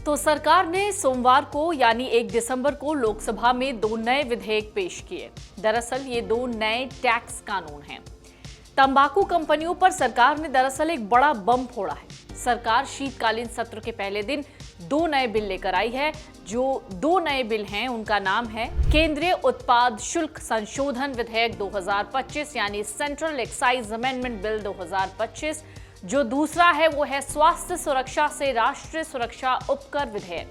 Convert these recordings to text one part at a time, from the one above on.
तो सरकार ने सोमवार को यानी 1 दिसंबर को लोकसभा में 2 नए विधेयक पेश किए। दरअसल ये 2 नए टैक्स कानून हैं। तंबाकू कंपनियों पर सरकार ने दरअसल एक बड़ा बम फोड़ा है। सरकार शीतकालीन सत्र के पहले दिन 2 नए बिल लेकर आई है। जो 2 नए बिल हैं उनका नाम है केंद्रीय उत्पाद शुल्क संशोधन विधेयक 2025 यानी सेंट्रल एक्साइज अमेंडमेंट बिल 2025। जो दूसरा है वो है स्वास्थ्य सुरक्षा से राष्ट्रीय सुरक्षा उपकर विधेयक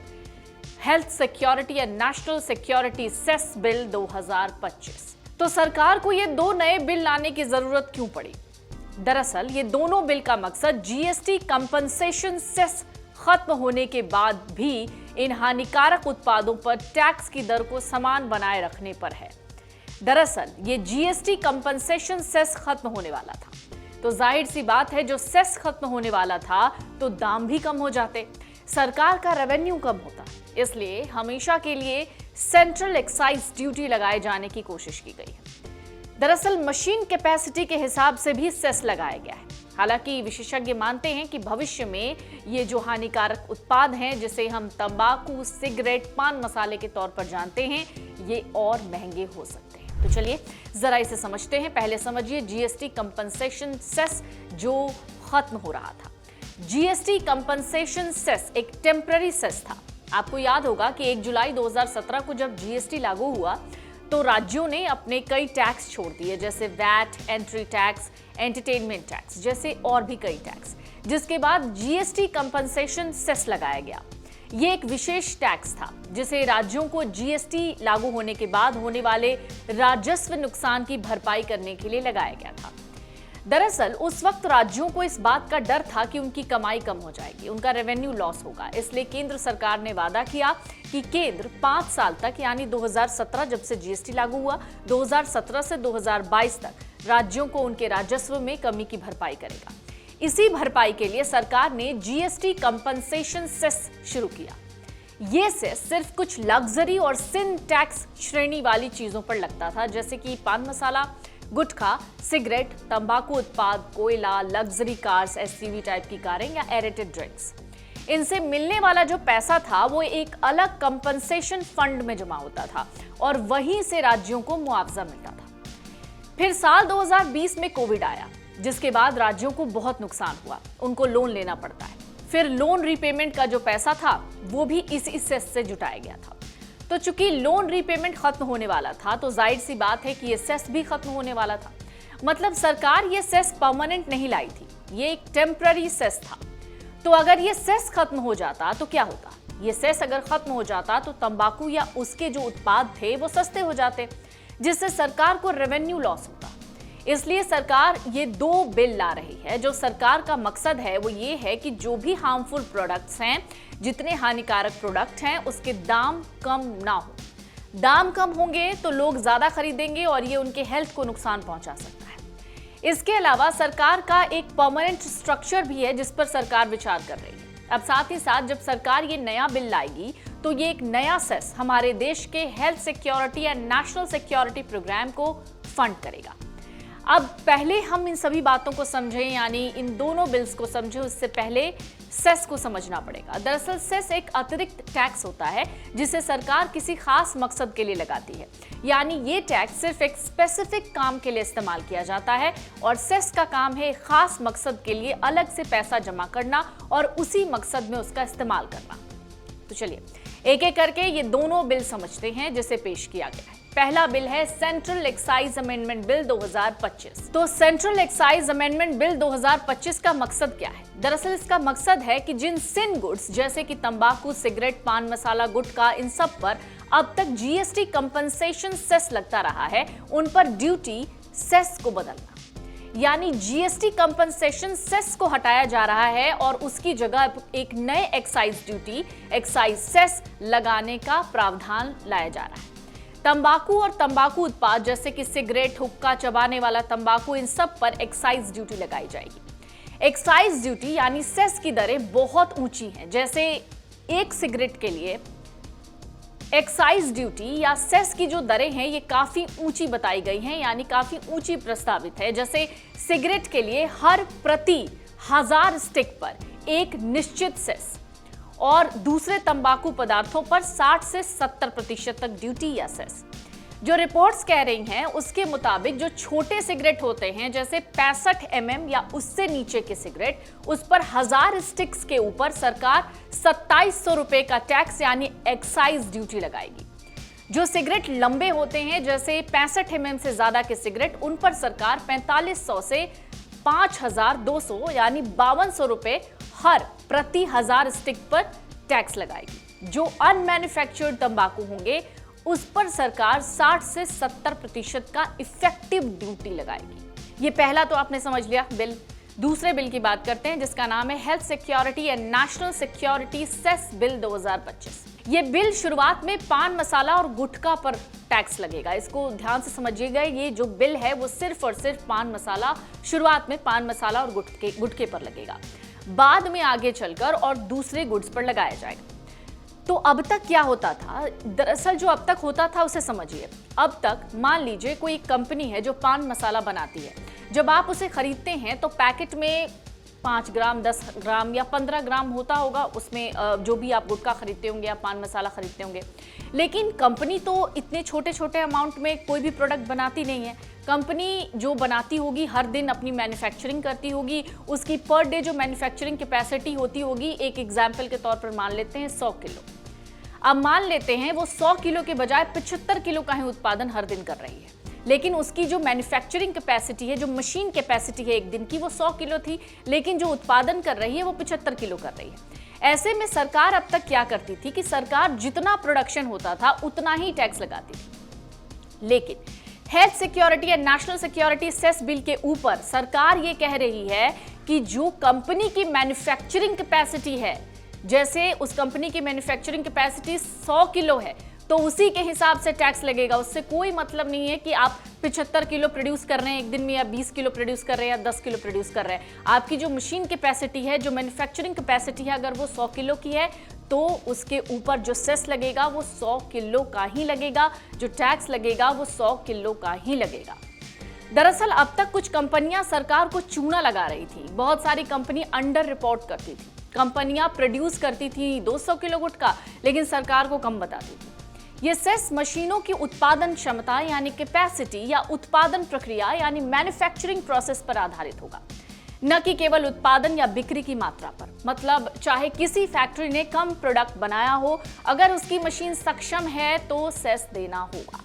health security and national security cess bill 2025। तो सरकार को ये 2 नए बिल लाने की जरूरत क्यों पड़ी? दरअसल ये दोनों बिल का मकसद जीएसटी कंपनसेशन सेस खत्म होने के बाद भी इन हानिकारक उत्पादों पर टैक्स की दर को समान बनाए रखने पर है। दरअसल ये जीएसटी कंपनसेशन सेस खत्म होने वाला था, तो जाहिर सी बात है जो सेस खत्म होने वाला था तो दाम भी कम हो जाते, सरकार का रेवेन्यू कम होता। इसलिए हमेशा के लिए सेंट्रल एक्साइज ड्यूटी लगाए जाने की कोशिश की गई है। दरअसल मशीन कैपेसिटी के हिसाब से भी सेस लगाया गया है। हालांकि विशेषज्ञ मानते हैं कि भविष्य में ये जो हानिकारक उत्पाद हैं जिसे हम तंबाकू, सिगरेट, पान मसाले के तौर पर जानते हैं, ये और महंगे हो सकते हैं। तो चलिए जरा इसे समझते हैं। पहले समझिए जीएसटी कंपनसेशन सेस जो खत्म हो रहा था। जीएसटी कंपनसेशन सेस एक टेम्पररी सेस था। आपको याद होगा कि 1 जुलाई 2017 को जब जीएसटी लागू हुआ तो राज्यों ने अपने कई टैक्स छोड़ दिए, जैसे VAT, entry tax, entertainment tax जैसे और भी कई टैक्स, जिसके बाद जीएसटी कंपनसेशन सेस लगाया गया। ये एक विशेष टैक्स था जिसे राज्यों को जीएसटी लागू होने के बाद होने वाले राजस्व नुकसान की भरपाई करने के लिए लगाया गया था। दरअसल उस वक्त राज्यों को इस बात का डर था कि उनकी कमाई कम हो जाएगी, उनका रेवेन्यू लॉस होगा। इसलिए केंद्र सरकार ने वादा किया कि केंद्र 5 साल तक यानी 2017 जब से जीएसटी लागू हुआ, 2017 से 2022 तक राज्यों को उनके राजस्व में कमी की भरपाई करेगा। इसी भरपाई के लिए सरकार ने जीएसटी कंपनसेशन सेस शुरू किया। ये सेस सिर्फ कुछ लग्जरी और सिन टैक्स श्रेणी वाली चीजों पर लगता था, जैसे कि पान मसाला, गुटखा, सिगरेट, तंबाकू उत्पाद, कोयला, लग्जरी कार्स, एसयूवी टाइप की कारें या एरेटेड ड्रिंक्स। इनसे मिलने वाला जो पैसा था वो एक अलग कंपनसेशन फंड में जमा होता था और वहीं से राज्यों को मुआवजा मिलता था। फिर साल 2020 में कोविड आया, जिसके बाद राज्यों को बहुत नुकसान हुआ, उनको लोन लेना पड़ता है। फिर लोन रीपेमेंट का जो पैसा था वो भी इसी सेस से जुटाया गया था। तो चूंकि लोन रीपेमेंट खत्म होने वाला था तो जाहिर सी बात है कि ये सेस भी खत्म होने वाला था। मतलब सरकार ये सेस परमानेंट नहीं लाई थी, ये एक टेम्पररी सेस था। तो अगर ये सेस खत्म हो जाता तो क्या होता? ये सेस अगर खत्म हो जाता तो तंबाकू या उसके जो उत्पाद थे वो सस्ते हो जाते, जिससे सरकार को रेवेन्यू लॉस होता। इसलिए सरकार ये 2 बिल ला रही है। जो सरकार का मकसद है वो ये है कि जो भी हार्मफुल प्रोडक्ट्स हैं, जितने हानिकारक प्रोडक्ट हैं, उसके दाम कम ना हो। दाम कम होंगे तो लोग ज्यादा खरीदेंगे और ये उनके हेल्थ को नुकसान पहुंचा सकता है। इसके अलावा सरकार का एक परमानेंट स्ट्रक्चर भी है जिस पर सरकार विचार कर रही है। अब साथ ही साथ जब सरकार ये नया बिल लाएगी तो ये एक नया सेस हमारे देश के health security and national security program को फंड करेगा। अब पहले हम इन सभी बातों को समझें, यानी इन दोनों बिल्स को समझें, उससे पहले सेस को समझना पड़ेगा। दरअसल सेस एक अतिरिक्त टैक्स होता है जिसे सरकार किसी खास मकसद के लिए लगाती है। यानी ये टैक्स सिर्फ एक स्पेसिफिक काम के लिए इस्तेमाल किया जाता है और सेस का काम है खास मकसद के लिए अलग से पैसा जमा करना और उसी मकसद में उसका इस्तेमाल करना। तो चलिए एक एक करके ये दोनों बिल समझते हैं जिसे पेश किया गया है। पहला बिल है सेंट्रल एक्साइज अमेंडमेंट बिल 2025। तो सेंट्रल एक्साइज अमेंडमेंट बिल 2025 का मकसद क्या है? दरअसल इसका मकसद है कि जिन सिन गुड्स जैसे कि तंबाकू, सिगरेट, पान मसाला, गुटखा, इन सब पर अब तक जीएसटी कंपनसेशन सेस लगता रहा है, उन पर ड्यूटी सेस को बदलना। यानी जीएसटी कंपनसेशन सेस को हटाया जा रहा है और उसकी जगह एक नए एक्साइज ड्यूटी, एक्साइज सेस लगाने का प्रावधान लाया जा रहा है। तंबाकू और तंबाकू उत्पाद जैसे कि सिगरेट, हुक्का, चबाने वाला तंबाकू, इन सब पर एक्साइज ड्यूटी लगाई जाएगी। एक्साइज ड्यूटी यानी सेस की दरें बहुत ऊंची हैं। जैसे एक सिगरेट के लिए एक्साइज ड्यूटी या सेस की जो दरें हैं ये काफी ऊंची बताई गई हैं, यानी काफी ऊंची प्रस्तावित है। जैसे सिगरेट के लिए हर प्रति 1000 स्टिक पर एक निश्चित सेस, और दूसरे तंबाकू पदार्थों पर 60 से 70% तक ड्यूटी या सेस। जो रिपोर्ट्स कह रही हैं उसके मुताबिक जो छोटे सिगरेट होते हैं जैसे 65 mm या उससे नीचे के सिगरेट, उस पर 1000 स्टिक्स के ऊपर सरकार 2700 रुपए का टैक्स यानी एक्साइज ड्यूटी लगाएगी। जो सिगरेट लंबे होते हैं जैसे 65 mm से ज्यादा के सिगरेट, उन पर सरकार 4500 से 5200 यानी 5200 रुपए हर प्रति 1000 स्टिक पर टैक्स लगाएगी। जो अनमैन्युफैक्चर्ड तंबाकू होंगे उस पर सरकार 60 से 70% का इफेक्टिव ड्यूटी लगाएगी। ये पहला तो आपने समझ लिया बिल। दूसरे बिल की बात करते हैं जिसका नाम है health security and national security cess bill 2025। ये बिल शुरुआत में पान मसाला और गुटखा पर टैक्स लगेगा। इसको ध्यान से समझिएगा, ये जो बिल है वो सिर्फ और सिर्फ पान मसाला, शुरुआत में पान मसाला और गुटखे पर लगेगा, बाद में आगे चलकर और दूसरे गुड्स पर लगाया जाएगा। तो अब तक क्या होता था, दरअसल जो अब तक होता था उसे समझिए। अब तक मान लीजिए कोई एक कंपनी है जो पान मसाला बनाती है, जब आप उसे खरीदते हैं तो पैकेट में 5 ग्राम, 10 ग्राम या 15 ग्राम होता होगा, उसमें जो भी आप गुटखा खरीदते होंगे या पान मसाला खरीदते होंगे। लेकिन कंपनी तो इतने छोटे छोटे अमाउंट में कोई भी प्रोडक्ट बनाती नहीं है। कंपनी जो बनाती होगी हर दिन अपनी मैन्युफैक्चरिंग करती होगी, उसकी पर डे जो मैन्युफैक्चरिंग कैपेसिटी होती होगी, एक एग्जाम्पल के तौर पर मान लेते हैं 100 किलो। अब मान लेते हैं वो 100 किलो के बजाय 75 किलो का ही उत्पादन हर दिन कर रही है, लेकिन उसकी जो मैन्युफैक्चरिंग कैपेसिटी है, जो मशीन कैपेसिटी है एक दिन की, वो 100 किलो थी, लेकिन जो उत्पादन कर रही है वो 75 किलो कर रही है। ऐसे में सरकार अब तक क्या करती थी कि सरकार जितना प्रोडक्शन होता था उतना ही टैक्स लगाती थी। लेकिन health security and national security cess bill के ऊपर सरकार ये कह रही है कि जो कंपनी की मैन्युफैक्चरिंग कैपेसिटी है, जैसे उस कंपनी की मैन्युफैक्चरिंग कैपेसिटी 100 किलो है तो उसी के हिसाब से टैक्स लगेगा। उससे कोई मतलब नहीं है कि आप 75 किलो प्रोड्यूस कर रहे हैं एक दिन में, या 20 किलो प्रोड्यूस कर रहे हैं, या 10 किलो प्रोड्यूस कर रहे हैं। आपकी जो मशीन कैपेसिटी है, जो मैन्युफैक्चरिंग कैपेसिटी है, अगर वो 100 किलो की है तो उसके ऊपर जो सेस लगेगा वो 100 किलो का ही लगेगा, जो टैक्स लगेगा वो 100 किलो का ही लगेगा। दरअसल अब तक कुछ कंपनियां सरकार को चूना लगा रही थी। बहुत सारी कंपनी अंडर रिपोर्ट करती थी। कंपनियां प्रोड्यूस करती थी 200 किलो गुटखा, लेकिन सरकार को कम बताती थी। ये सेस मशीनों की उत्पादन क्षमता यानी कैपेसिटी या उत्पादन प्रक्रिया यानी मैन्युफैक्चरिंग प्रोसेस पर आधारित होगा, न कि केवल उत्पादन या बिक्री की मात्रा पर। मतलब चाहे किसी फैक्ट्री ने कम प्रोडक्ट बनाया हो, अगर उसकी मशीन सक्षम है तो सेस देना होगा।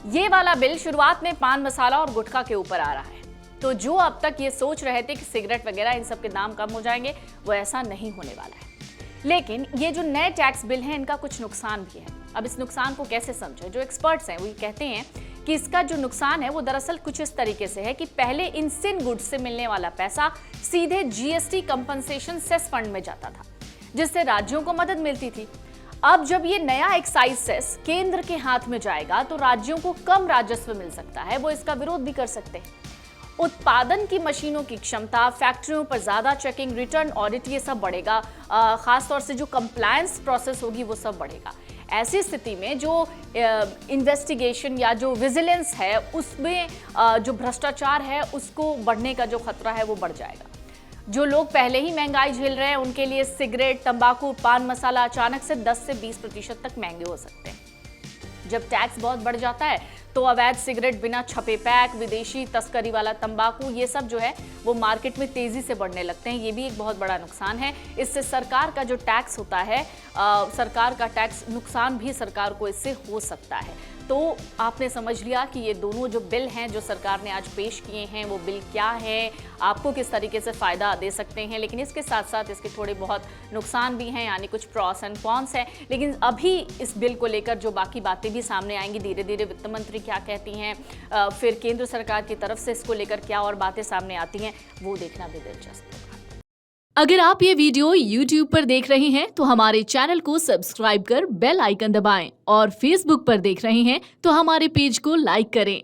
ये वाला बिल शुरुआत में पान मसाला और गुटखा के ऊपर आ रहा है। तो जो अब तक ये सोच रहे थे कि सिगरेट वगैरह इन सब के दाम कम हो जाएंगे, वो ऐसा नहीं होने वाला है। लेकिन ये जो नए टैक्स बिल हैं इनका कुछ नुकसान भी है। अब इस नुकसान को कैसे समझें? जो एक्सपर्ट्स हैं वो ये कहते हैं कि इसका जो नुकसान है वो दरअसल कुछ इस तरीके से है कि पहले इन सिन गुड्स से मिलने वाला पैसा सीधे जीएसटी कंपनसेशन सेस फंड में जाता था, जिससे राज्यों को मदद मिलती थी। अब जब ये नया एक्साइज सेस केंद्र के हाथ में जाएगा तो राज्यों को कम राजस्व मिल सकता है, वो इसका विरोध भी कर सकते हैं। उत्पादन की मशीनों की क्षमता, फैक्ट्रियों पर ज्यादा चेकिंग, रिटर्न ऑडिट, ये सब बढ़ेगा। खासतौर से जो कंप्लायंस प्रोसेस होगी वो सब बढ़ेगा। ऐसी स्थिति में जो इन्वेस्टिगेशन या जो विजिलेंस है उसमें जो भ्रष्टाचार है उसको बढ़ने का जो खतरा है वो बढ़ जाएगा। जो लोग पहले ही महंगाई झेल रहे हैं उनके लिए सिगरेट, तंबाकू, पान मसाला अचानक से 10 से 20% तक महंगे हो सकते हैं। जब टैक्स बहुत बढ़ जाता है तो अवैध सिगरेट, बिना छपे पैक, विदेशी तस्करी वाला तंबाकू, ये सब जो है वो मार्केट में तेजी से बढ़ने लगते हैं। ये भी एक बहुत बड़ा नुकसान है। इससे सरकार का जो टैक्स होता है, सरकार का टैक्स नुकसान भी सरकार को इससे हो सकता है। तो आपने समझ लिया कि ये दोनों जो बिल हैं जो सरकार ने आज पेश किए हैं वो बिल क्या है, आपको किस तरीके से फ़ायदा दे सकते हैं। लेकिन इसके साथ साथ इसके थोड़े बहुत नुकसान भी हैं, यानी कुछ प्रॉस एंड कॉन्स हैं। लेकिन अभी इस बिल को लेकर जो बाकी बातें भी सामने आएंगी, धीरे धीरे वित्त मंत्री क्या कहती हैं, फिर केंद्र सरकार की तरफ से इसको लेकर क्या और बातें सामने आती हैं, वो देखना भी दिलचस्प होगा। अगर आप ये वीडियो YouTube पर देख रहे हैं तो हमारे चैनल को सब्सक्राइब कर बेल आइकन दबाएं, और Facebook पर देख रहे हैं तो हमारे पेज को लाइक करें।